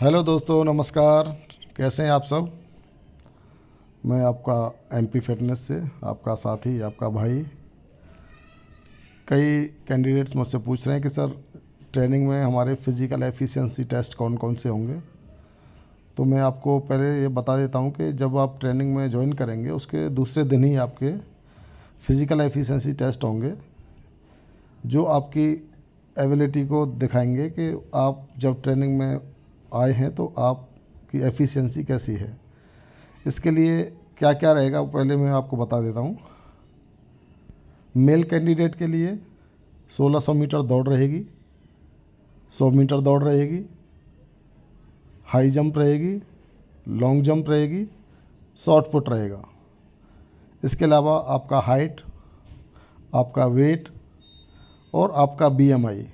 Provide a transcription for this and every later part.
Hello दोस्तों, नमस्कार। कैसे हैं आप सब? मैं आपका एमपी फिटनेस से आपका साथी, आपका भाई। कई कैंडिडेट्स मुझसे पूछ रहे हैं कि सर, ट्रेनिंग में हमारे फिज़िकल एफिशिएंसी टेस्ट कौन कौन से होंगे। तो मैं आपको पहले ये बता देता हूँ कि जब आप ट्रेनिंग में ज्वाइन करेंगे उसके दूसरे दिन ही आपके फिज़िकल एफिशिएंसी टेस्ट होंगे, जो आपकी एबिलिटी को दिखाएंगे कि आप जब ट्रेनिंग में आए हैं तो आपकी एफिशिएंसी कैसी है। इसके लिए क्या क्या रहेगा पहले मैं आपको बता देता हूँ। मेल कैंडिडेट के लिए 1600 मीटर दौड़ रहेगी, 100 मीटर दौड़ रहेगी, हाई जंप रहेगी, लॉन्ग जंप रहेगी, शॉर्ट पुट रहेगा। इसके अलावा आपका हाइट, आपका वेट और आपका बीएमआई,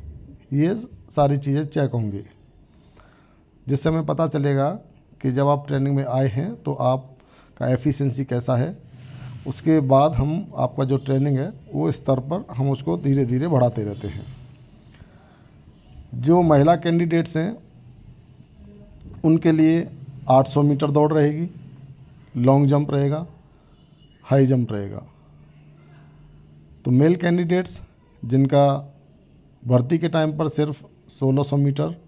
ये सारी चीज़ें चेक होंगी, जिससे हमें पता चलेगा कि जब आप ट्रेनिंग में आए हैं तो आपका एफिशिएंसी कैसा है। उसके बाद हम आपका जो ट्रेनिंग है वो स्तर पर हम उसको धीरे धीरे बढ़ाते रहते हैं। जो महिला कैंडिडेट्स हैं उनके लिए 800 मीटर दौड़ रहेगी, लॉन्ग जंप रहेगा, हाई जंप रहेगा। तो मेल कैंडिडेट्स जिनका भर्ती के टाइम पर सिर्फ 1600 मीटर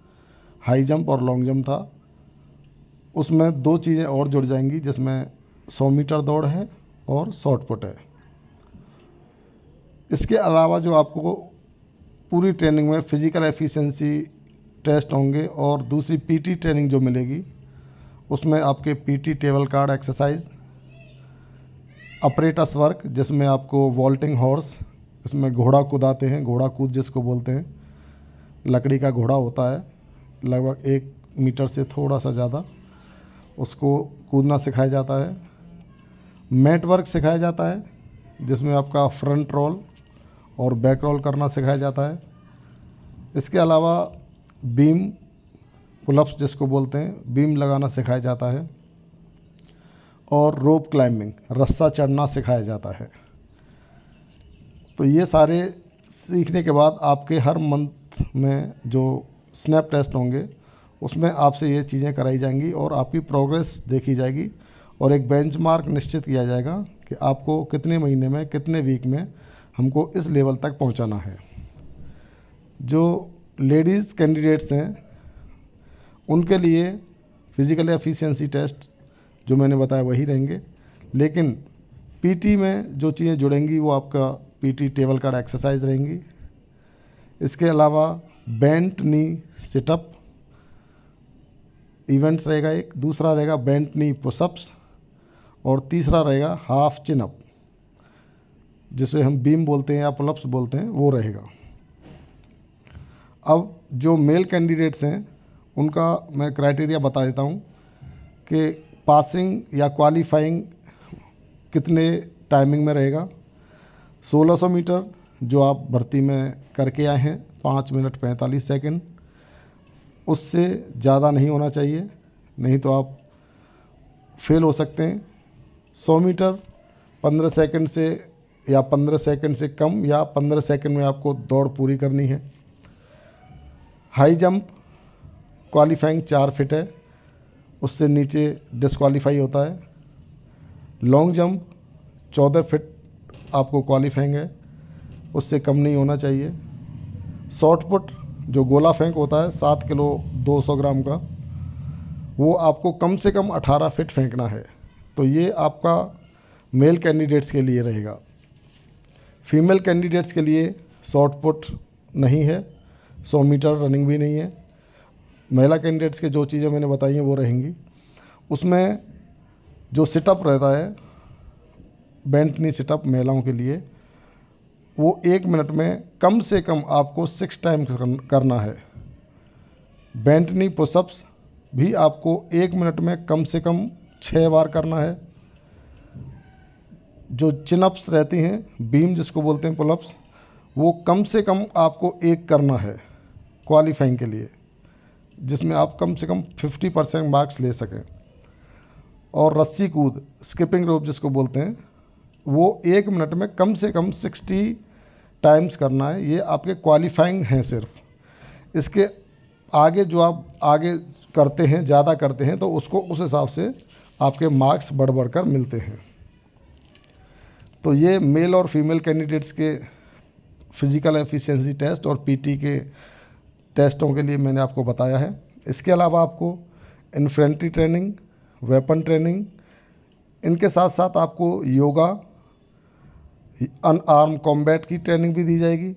हाई जंप और लॉन्ग जंप था, उसमें दो चीज़ें और जुड़ जाएंगी, जिसमें 100 मीटर दौड़ है और शॉर्ट पुट है। इसके अलावा जो आपको पूरी ट्रेनिंग में फिज़िकल एफिशिएंसी टेस्ट होंगे और दूसरी पीटी ट्रेनिंग जो मिलेगी, उसमें आपके PT table card exercise, apparatus work जिसमें आपको वॉल्टिंग हॉर्स, इसमें घोड़ा कूदाते हैं, घोड़ा कूद जिसको बोलते हैं, लकड़ी का घोड़ा होता है लगभग 1 मीटर से थोड़ा सा ज़्यादा, उसको कूदना सिखाया जाता है। मैट वर्क सिखाया जाता है जिसमें आपका फ्रंट रोल और बैक रोल करना सिखाया जाता है। इसके अलावा बीम पुलअप्स जिसको बोलते हैं, बीम लगाना सिखाया जाता है और रोप क्लाइंबिंग, रस्सा चढ़ना सिखाया जाता है। तो ये सारे सीखने के बाद आपके हर मंथ में जो स्नैप टेस्ट होंगे उसमें आपसे ये चीज़ें कराई जाएंगी और आपकी प्रोग्रेस देखी जाएगी और एक बेंचमार्क निश्चित किया जाएगा कि आपको कितने महीने में, कितने वीक में हमको इस लेवल तक पहुंचाना है। जो लेडीज़ कैंडिडेट्स हैं उनके लिए फिज़िकल एफिशिएंसी टेस्ट जो मैंने बताया वही रहेंगे, लेकिन पीटी में जो चीज़ें जुड़ेंगी वो आपका पीटी टेबल कार्ड एक्सरसाइज रहेंगी। इसके अलावा बेंट नी सिटअप इवेंट्स रहेगा, एक दूसरा रहेगा बेंट नी पुशअप्स और तीसरा रहेगा हाफ चिन अप जिसे हम बीम बोलते हैं या पुलअप्स बोलते हैं, वो रहेगा। अब जो मेल कैंडिडेट्स हैं उनका मैं क्राइटेरिया बता देता हूँ कि पासिंग या क्वालिफाइंग कितने टाइमिंग में रहेगा। 1600 मीटर जो आप भर्ती में करके आए हैं 5 मिनट 45 सेकंड, उससे ज़्यादा नहीं होना चाहिए, नहीं तो आप फेल हो सकते हैं। 100 मीटर 15 सेकंड से या 15 सेकंड से कम या 15 सेकंड में आपको दौड़ पूरी करनी है। हाई जंप क्वालिफाइंग 4 फिट है, उससे नीचे डिस्क्वालीफाई होता है। लॉन्ग जंप 14 फिट आपको क्वालिफाइंग है, उससे कम नहीं होना चाहिए। शॉर्ट पुट जो गोला फेंक होता है 7 किलो 200 ग्राम का, वो आपको कम से कम 18 फिट फेंकना है। तो ये आपका मेल कैंडिडेट्स के लिए रहेगा। फीमेल कैंडिडेट्स के लिए शॉर्ट पुट नहीं है, 100 मीटर रनिंग भी नहीं है। महिला कैंडिडेट्स के जो चीज़ें मैंने बताई हैं वो रहेंगी। उसमें जो सिटअप रहता है, बेंट नी सिटअप महिलाओं के लिए, वो 1 मिनट में कम से कम आपको 6 टाइम करना है। बेंट नी पुशअप्स भी आपको 1 मिनट में कम से कम 6 बार करना है। जो चिनअप्स रहती हैं, बीम जिसको बोलते हैं पुलअप्स, वो कम से कम आपको 1 करना है क्वालिफाइंग के लिए, जिसमें आप कम से कम 50% मार्क्स ले सकें। और रस्सी कूद स्किपिंग रोप जिसको बोलते हैं, वो 1 मिनट में कम से कम 60 टाइम्स करना है। ये आपके क्वालिफाइंग हैं सिर्फ। इसके आगे जो आप आगे करते हैं, ज़्यादा करते हैं, तो उसको उस हिसाब से आपके मार्क्स बढ़ बढ़ कर मिलते हैं। तो ये मेल और फीमेल कैंडिडेट्स के फिज़िकल एफिशिएंसी टेस्ट और पीटी के टेस्टों के लिए मैंने आपको बताया है। इसके अलावा आपको इन्फेंट्री ट्रेनिंग, वेपन ट्रेनिंग, इनके साथ साथ आपको योगा, अनआर्म कॉम्बैट की ट्रेनिंग भी दी जाएगी।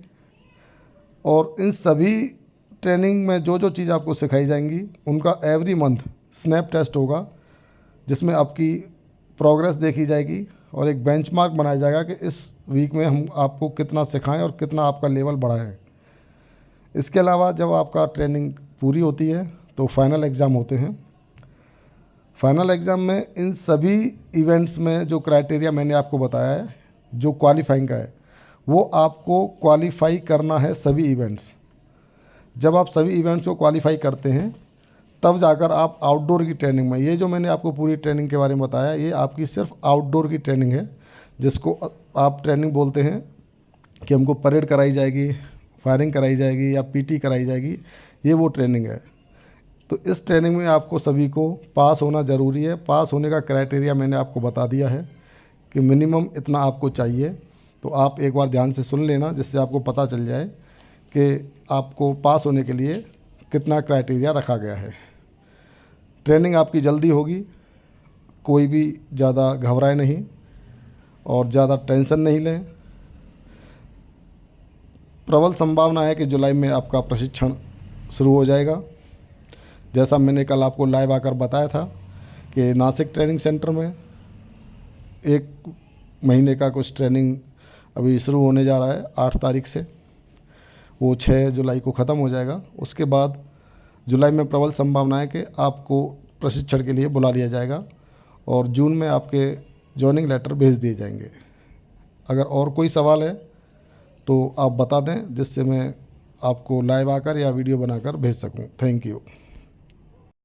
और इन सभी ट्रेनिंग में जो जो चीज़ आपको सिखाई जाएंगी उनका एवरी मंथ स्नैप टेस्ट होगा, जिसमें आपकी प्रोग्रेस देखी जाएगी और एक बेंचमार्क बनाया जाएगा कि इस वीक में हम आपको कितना सिखाएं और कितना आपका लेवल बढ़ा है। इसके अलावा जब आपका ट्रेनिंग पूरी होती है तो फाइनल एग्ज़ाम होते हैं। फाइनल एग्ज़ाम में इन सभी इवेंट्स में जो क्राइटेरिया मैंने आपको बताया है, जो क्वालिफाइंग का है, वो आपको क्वालिफाई करना है सभी इवेंट्स। जब आप सभी इवेंट्स को क्वालिफाई करते हैं तब जाकर आप आउटडोर की ट्रेनिंग में, ये जो मैंने आपको पूरी ट्रेनिंग के बारे में बताया, ये आपकी सिर्फ आउटडोर की ट्रेनिंग है, जिसको आप ट्रेनिंग बोलते हैं कि हमको परेड कराई जाएगी, फायरिंग कराई जाएगी या पीटी कराई जाएगी, ये वो ट्रेनिंग है। तो इस ट्रेनिंग में आपको सभी को पास होना ज़रूरी है। पास होने का क्राइटेरिया मैंने आपको बता दिया है कि मिनिमम इतना आपको चाहिए। तो आप एक बार ध्यान से सुन लेना, जिससे आपको पता चल जाए कि आपको पास होने के लिए कितना क्राइटेरिया रखा गया है। ट्रेनिंग आपकी जल्दी होगी, कोई भी ज़्यादा घबराए नहीं और ज़्यादा टेंशन नहीं लें। प्रबल संभावना है कि जुलाई में आपका प्रशिक्षण शुरू हो जाएगा। जैसा मैंने कल आपको लाइव आकर बताया था कि नासिक ट्रेनिंग सेंटर में 1 महीने का कुछ ट्रेनिंग अभी शुरू होने जा रहा है 8 तारीख से, वो 6 जुलाई को ख़त्म हो जाएगा। उसके बाद जुलाई में प्रबल संभावना है कि आपको प्रशिक्षण के लिए बुला लिया जाएगा और जून में आपके जॉइनिंग लेटर भेज दिए जाएंगे। अगर और कोई सवाल है तो आप बता दें, जिससे मैं आपको लाइव आकर या वीडियो बनाकर भेज सकूं। Thank you.